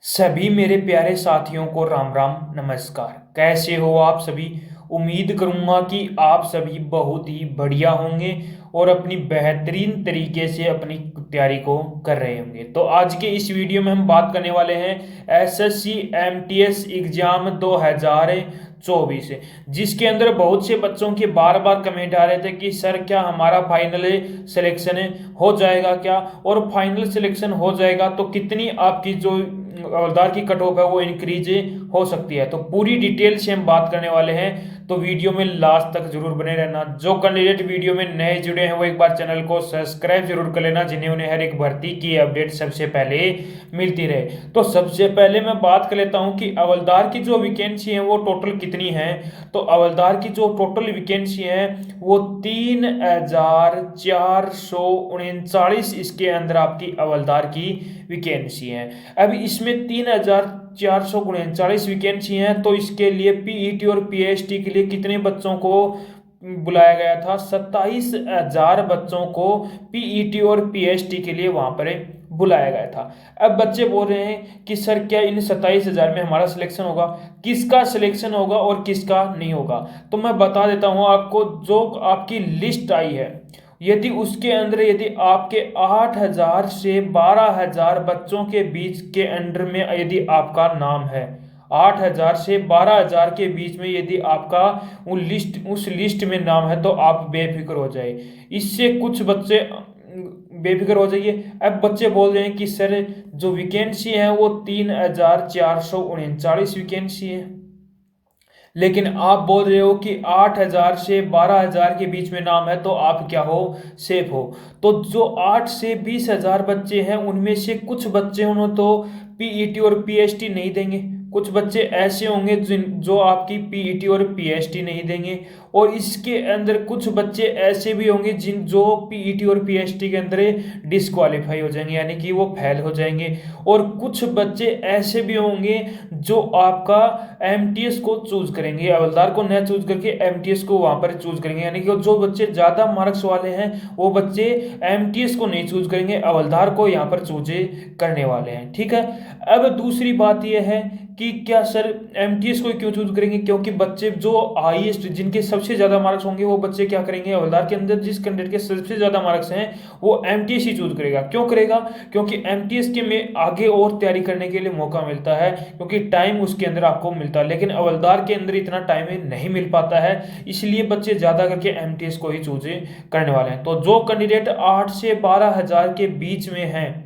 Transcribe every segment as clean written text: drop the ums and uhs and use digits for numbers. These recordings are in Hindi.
सभी मेरे प्यारे साथियों को राम राम नमस्कार। कैसे हो आप सभी। उम्मीद करूंगा कि आप सभी बहुत ही बढ़िया होंगे और अपनी बेहतरीन तरीके से अपनी तैयारी को कर रहे होंगे। तो आज के इस वीडियो में हम बात करने वाले हैं एसएससी एमटीएस एग्जाम 2024, जिसके अंदर बहुत से बच्चों के बार बार कमेंट आ रहे थे कि सर क्या हमारा फाइनल सिलेक्शन हो जाएगा क्या, और फाइनल सिलेक्शन हो जाएगा तो कितनी आपकी जो हवलदार की कट ऑफ है वो इंक्रीज हो सकती है। तो पूरी डिटेल से हम बात करने वाले हैं, तो वीडियो में लास्ट तक जरूर बने रहना। जो कैंडिडेट वीडियो में नए जुड़े हैं वो एक बार चैनल को सब्सक्राइब जरूर कर लेना, जिन्हें उन्हें हर एक भर्ती की अपडेट सबसे पहले मिलती रहे। तो सबसे पहले मैं बात कर लेता हूं कि हवलदार की जो वैकेंसी है वो टोटल कितनी है। तो हवलदार की जो टोटल वैकेंसी है वो 3,439 इसके अंदर आपकी हवलदार की वैकेंसी है। अब इसमें 3,439 वैकेंसी हैं, तो इसके लिए पीईटी और पीएचडी के लिए कितने बच्चों को बुलाया गया था? 27,000 बच्चों को पीईटी और पीएचडी के लिए वहां पर बुलाया गया था। अब बच्चे बोल रहे हैं कि सर क्या इन 27,000 में हमारा सिलेक्शन होगा? किसका सिलेक्शन होगा और किसका नहीं होगा? तो मैं बता देता हूं आपको, जो आपकी लिस्ट आई है यदि उसके अंदर यदि आपके 8,000 से 12,000 बच्चों के बीच के अंडर में यदि आपका नाम है, 8,000 से 12,000 के बीच में यदि आपका उस लिस्ट में नाम है, तो आप बेफिक्र हो जाए। इससे कुछ बच्चे बेफिक्र हो जाइए। अब बच्चे बोल रहे हैं कि सर जो वैकेंसी है वो 3,439 वैकेंसी है, लेकिन आप बोल रहे हो कि 8,000 से 12,000 के बीच में नाम है, तो आप क्या हो? सेफ हो। तो जो 8 से 20,000 बच्चे हैं उनमें से कुछ बच्चे उन्होंने तो पीईटी और पीएचडी नहीं देंगे, कुछ बच्चे ऐसे होंगे जो आपकी पीईटी और पीएचडी नहीं देंगे, और इसके अंदर कुछ बच्चे ऐसे भी होंगे जो पीईटी और पीएचडी के अंदर डिस्क्वालीफाई हो जाएंगे, यानी कि वो फेल हो जाएंगे। और कुछ बच्चे ऐसे भी होंगे जो आपका एमटीएस को चूज करेंगे, हवलदार को न चूज करके एमटीएस को वहां पर चूज करेंगे, यानी कि जो बच्चे ज्यादा मार्क्स वाले हैं वो बच्चे एमटीएस को नहीं चूज करेंगे, हवलदार को यहाँ पर चूज करने वाले हैं। ठीक है। अब दूसरी बात यह है कि क्या सर एमटीएस को क्यों चूज करेंगे? क्योंकि बच्चे जो हाईएस्ट जिनके सबसे ज्यादा मार्क्स होंगे वो बच्चे क्या करेंगे? हवलदार के अंदर जिस कैंडिडेट के सबसे ज्यादा मार्क्स हैं वो एमटीएस ही चूज करेगा। क्यों करेगा? क्योंकि एमटीएस के में आगे और तैयारी करने के लिए मौका मिलता है, क्योंकि टाइम उसके अंदर आपको मिलता है, लेकिन हवलदार के अंदर इतना टाइम नहीं मिल पाता है, इसलिए बच्चे ज्यादा करके एमटीएस को ही चूज करने वाले हैं। तो जो कैंडिडेट 8 से 12,000 के बीच में हैं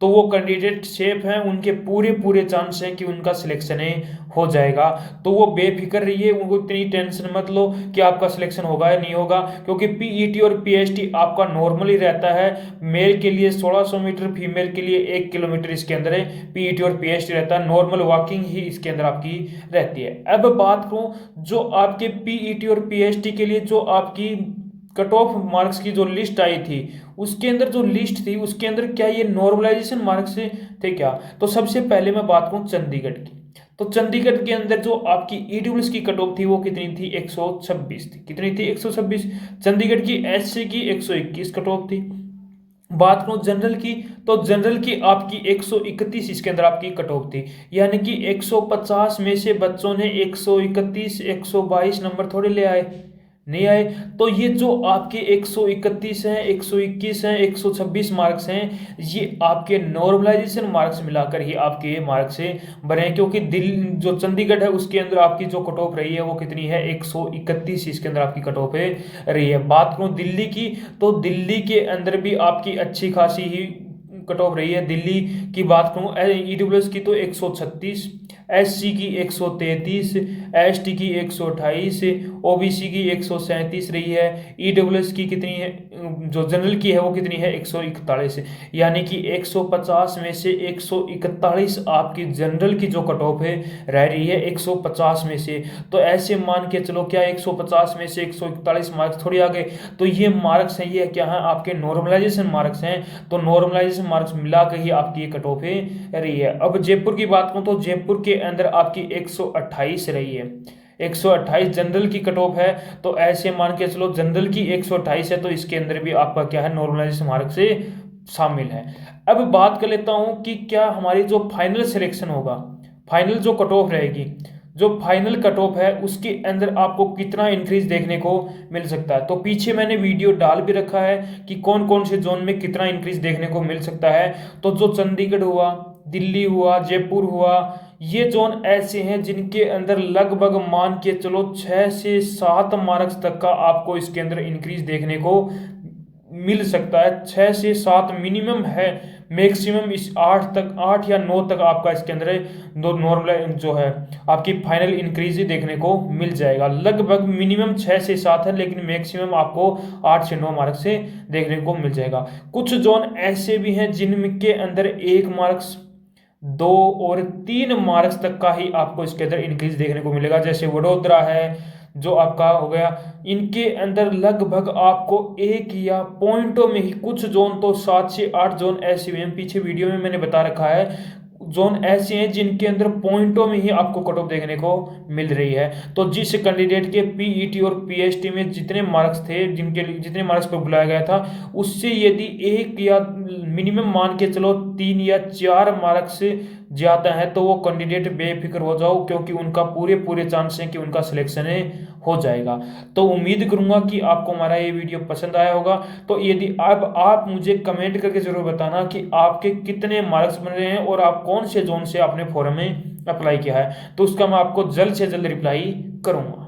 तो वो कैंडिडेट सेफ हैं, उनके पूरे पूरे चांस हैं कि उनका सिलेक्शन हो जाएगा। तो वो बेफिक्र रहिए, उनको इतनी टेंशन मत लो कि आपका सिलेक्शन होगा या नहीं होगा, क्योंकि पीईटी और पीएचडी आपका नॉर्मली रहता है। मेल के लिए 1600 मीटर, फीमेल के लिए 1 किलोमीटर इसके अंदर है पीईटी और पीएचडी रहता है, नॉर्मल वॉकिंग ही इसके अंदर आपकी रहती है। अब बात करूं जो आपके पीईटी और पीएचडी के लिए जो आपकी कट ऑफ मार्क्स की जो लिस्ट आई थी, उसके अंदर जो लिस्ट थी उसके अंदर क्या ये नॉर्मलाइजेशन मार्क्स थे क्या? तो सबसे पहले मैं बात करूं चंडीगढ़ की, तो चंडीगढ़ के अंदर जो आपकी ईडब्ल्यूएस की कट ऑफ थी वो कितनी थी? 126 थी। कितनी थी? 126। चंडीगढ़ की एससी की 121 कट ऑफ थी। बात करूं जनरल की, तो जनरल की आपकी 131 इसके अंदर आपकी कट ऑफ थी, यानी कि 150 में से बच्चों ने 131 122 नंबर थोड़े ले आए, नहीं आए। तो ये जो आपके 131 हैं, 121 हैं, 126 मार्क्स हैं, ये आपके नॉर्मलाइजेशन मार्क्स मिलाकर ही आपके मार्क्स से बने हैं, क्योंकि दिल्ली जो चंडीगढ़ है उसके अंदर आपकी जो कट ऑफ रही है वो कितनी है? 131 इसके अंदर आपकी कट ऑफ रही है। बात करूं दिल्ली की, तो दिल्ली के अंदर भी आपकी अच्छी खासी ही कट ऑफ रही है। दिल्ली की बात करूं ईडब्ल्यूएस की तो 136, एससी की 133, एसटी की 128, ओबीसी की 137 रही है। ईडब्ल्यूएस की कितनी है? जो जनरल की है वो कितनी है? 141, यानी कि 150 में से 141 आपकी जनरल की जो कट ऑफ है रह रही है 150 में से। तो ऐसे मान के चलो क्या 150 में से 141 मार्क्स थोड़ी आ गए, तो ये मार्क्स हैं, ये क्या है? आपके नॉर्मलाइजेशन मार्क्स हैं। तो नॉर्मलाइजेशन मार्क्स मिला के ही आपकी ये कट ऑफ रही है। अब जयपुर की बात करूं तो जयपुर के अंदर आपकी 128 रही है, 128 जनरल की कट ऑफ है। तो ऐसे मान के चलो जनरल की 128 है, तो इसके अंदर भी आपका क्या है? नॉर्मलाइजेशन मार्क्स से शामिल है। अब बात कर लेता हूँ कि क्या हमारी जो फाइनल सिलेक्शन होगा, फाइनल जो कट ऑफ रहेगी, जो फाइनल कट ऑफ है उसके अंदर आपको कितना इंक्रीज देखने को मिल सकता है। तो पीछे मैंने वीडियो डाल भी रखा है कि कौन कौन से जोन में कितना इंक्रीज देखने को मिल सकता है। तो जो चंडीगढ़ हुआ, दिल्ली हुआ, जयपुर हुआ, ये जोन ऐसे हैं जिनके अंदर लगभग मान के चलो 6 से 7 मार्क्स तक का आपको इसके अंदर इंक्रीज देखने को मिल सकता है। 6 से 7 मिनिमम है, मैक्सिमम इस 8 तक, 8 या 9 तक आपका इसके अंदर दो नॉर्मल जो है आपकी फाइनल इंक्रीज ही देखने को मिल जाएगा। लगभग मिनिमम 6 से 7 है, लेकिन मैक्सिमम आपको 8 से 9 मार्क्स से देखने को मिल जाएगा। कुछ जोन ऐसे भी हैं जिनके अंदर 1 मार्क्स, 2 और 3 मार्क्स तक का ही आपको इसके अंदर इंक्रीज देखने को मिलेगा, जैसे वडोदरा है जो आपका हो गया। इनके अंदर लगभग आपको एक या पॉइंटों में ही, कुछ जोन तो 7 से 8 जोन ऐसे भी हैं, पीछे वीडियो में मैंने बता रखा है, जोन ऐसे हैं जिनके अंदर पॉइंटों में ही आपको कट ऑफ देखने को मिल रही है। तो जिस कैंडिडेट के पीईटी और पीएचडी में जितने मार्क्स थे, जिनके लिए जितने मार्क्स पर बुलाया गया था, उससे यदि एक या मिनिमम मान के चलो 3 या 4 मार्क्स से ज़्यादा है तो वो कैंडिडेट बेफिक्र हो जाओ, क्योंकि उनका पूरे पूरे चांस हैं कि उनका सिलेक्शन हो जाएगा। तो उम्मीद करूंगा कि आपको हमारा ये वीडियो पसंद आया होगा। तो यदि अब आप मुझे कमेंट करके जरूर बताना कि आपके कितने मार्क्स बन रहे हैं और आप कौन से जोन से आपने फॉर्म में अप्लाई किया है, तो उसका मैं आपको जल्द से जल्द रिप्लाई करूंगा।